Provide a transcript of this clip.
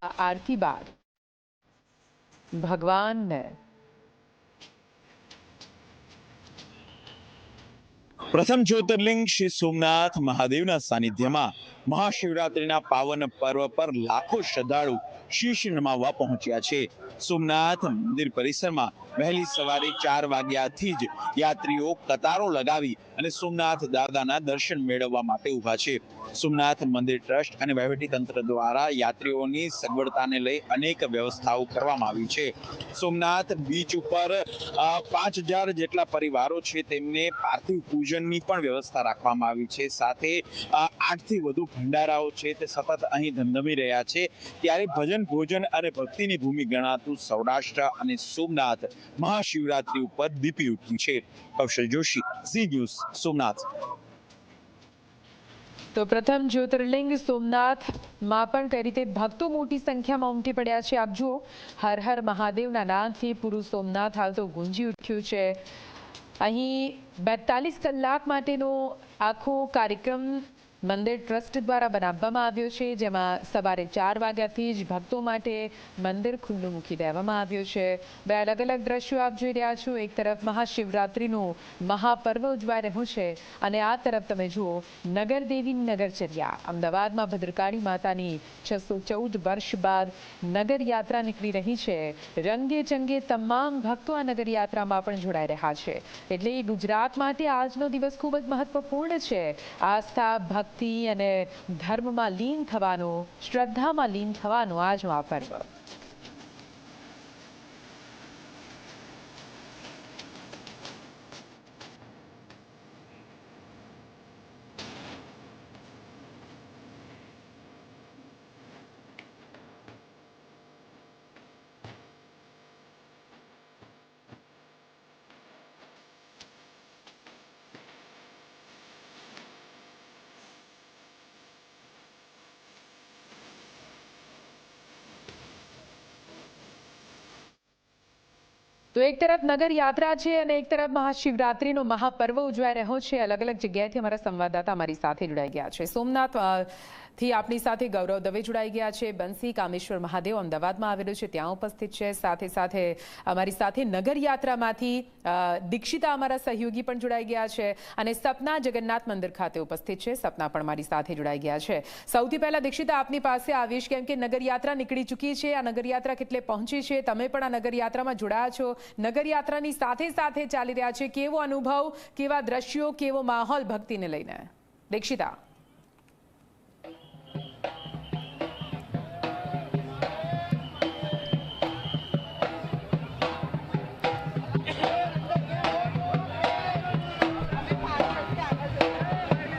આરતી બાદ ભગવાનને પ્રથમ જ્યોતિર્લિંગ શ્રી સોમનાથ મહાદેવના સાનિધ્યમાં મહાશિવરાત્રિના પાવન પર્વ પર લાખો શ્રદ્ધાળુ શીશ નમાવવા પહોંચ્યા છે. સોમનાથ મંદિર પરિસરમાં વહેલી સવારે 4 વાગ્યાથી જ યાત્રીઓ કતારો લગાવી અને સોમનાથ દાદાના દર્શન મેળવવા માટે ઊભા છે. સોમનાથ મંદિર ટ્રસ્ટ અને વહીવટી તંત્ર દ્વારા યાત્રીઓની સગવડતાને લઈ અનેક વ્યવસ્થાઓ કરવામાં આવી છે. સોમનાથ બીચ ઉપર 5000 જેટલા પરિવારો છે તેમને પાર્થિવ પૂજનની પણ વ્યવસ્થા રાખવામાં આવી છે. સાથે 8 થી વધુ ભંડારાઓ છે તે સતત અહીં ધમધમી રહ્યા છે. ત્યારે ભજન, ભોજન અને ભક્તિની ભૂમિ ગણાતું સૌરાષ્ટ્ર અને સોમનાથ મહાશિવરાત્રી ઉપર દીપી ઉઠ્યું છે. કૌશલ જોશી, ઝી ન્યૂઝ, સોમનાથ. તો પ્રથમ જ્યોતિર્લિંગ સોમનાથમાં પણ કઈ રીતે ભક્તો મોટી સંખ્યામાં ઉમટી પડ્યા છે. આપ જુઓ, હર હર મહાદેવના નાદથી પૂરું સોમનાથ હાલ તો ગુંજી ઉઠ્યું છે. અહીં 42 કલાક માટેનો આખો કાર્યક્રમ મંદિર ટ્રસ્ટ દ્વારા બનાવવામાં આવ્યો છે, જેમાં સવારે 4 વાગ્યાથી જ ભક્તો માટે મંદિર ખુલ્લું મૂકી દેવામાં આવ્યું છે. બે અલગ અલગ દ્રશ્યો આપ જોઈ રહ્યા છો. એક તરફ મહાશિવરાત્રિનું મહાપર્વ ઉજવાઈ રહ્યું છે અને આ તરફ તમે જુઓ નગરદેવીની નગરચર્યા. અમદાવાદમાં ભદ્રકાળી માતાની 614 વર્ષ બાદ નગરયાત્રા નીકળી રહી છે. રંગે ચંગે તમામ ભક્તો આ નગરયાત્રામાં પણ જોડાઈ રહ્યા છે. એટલે ગુજરાત માટે આજનો દિવસ ખૂબ જ મહત્વપૂર્ણ છે. આસ્થા, ભક્તિ અને ધર્મમાં લીન થવાનો, શ્રદ્ધામાં લીન થવાનો આજનો આ પર્વ. તો એક તરફ નગર યાત્રા છે અને એક તરફ મહાશિવરાત્રિનો મહાપર્વ ઉજવાઈ રહ્યો છે. અલગ અલગ જગ્યાએથી અમારા સંવાદદાતા અમારી સાથે જોડાઈ ગયા છે. સોમનાથથી આપણી સાથે ગૌરવ દવે જોડાઈ ગયા છે. બંસી કામેશ્વર મહાદેવ અમદાવાદમાં આવેલું છે, ત્યાં ઉપસ્થિત છે. સાથે સાથે અમારી સાથે નગર યાત્રામાંથી દીક્ષિતા અમારા સહયોગી પણ જોડાઈ ગયા છે અને સપના જગન્નાથ મંદિર ખાતે ઉપસ્થિત છે. સપના પણ મારી સાથે જોડાઈ ગયા છે. સૌથી પહેલા દીક્ષિતા આપની પાસે આવીશ, કેમ કે નગર યાત્રા નીકળી ચૂકી છે. આ નગર યાત્રા કેટલે પહોંચી છે? તમે પણ આ નગર યાત્રામાં જોડાયા છો. નગરયાત્રાની સાથે સાથે ચાલી રહ્યા છે. કેવો અનુભવ, કેવા દ્રશ્યો, કેવો માહોલ ભક્તિને લઈને? દીક્ષિતા.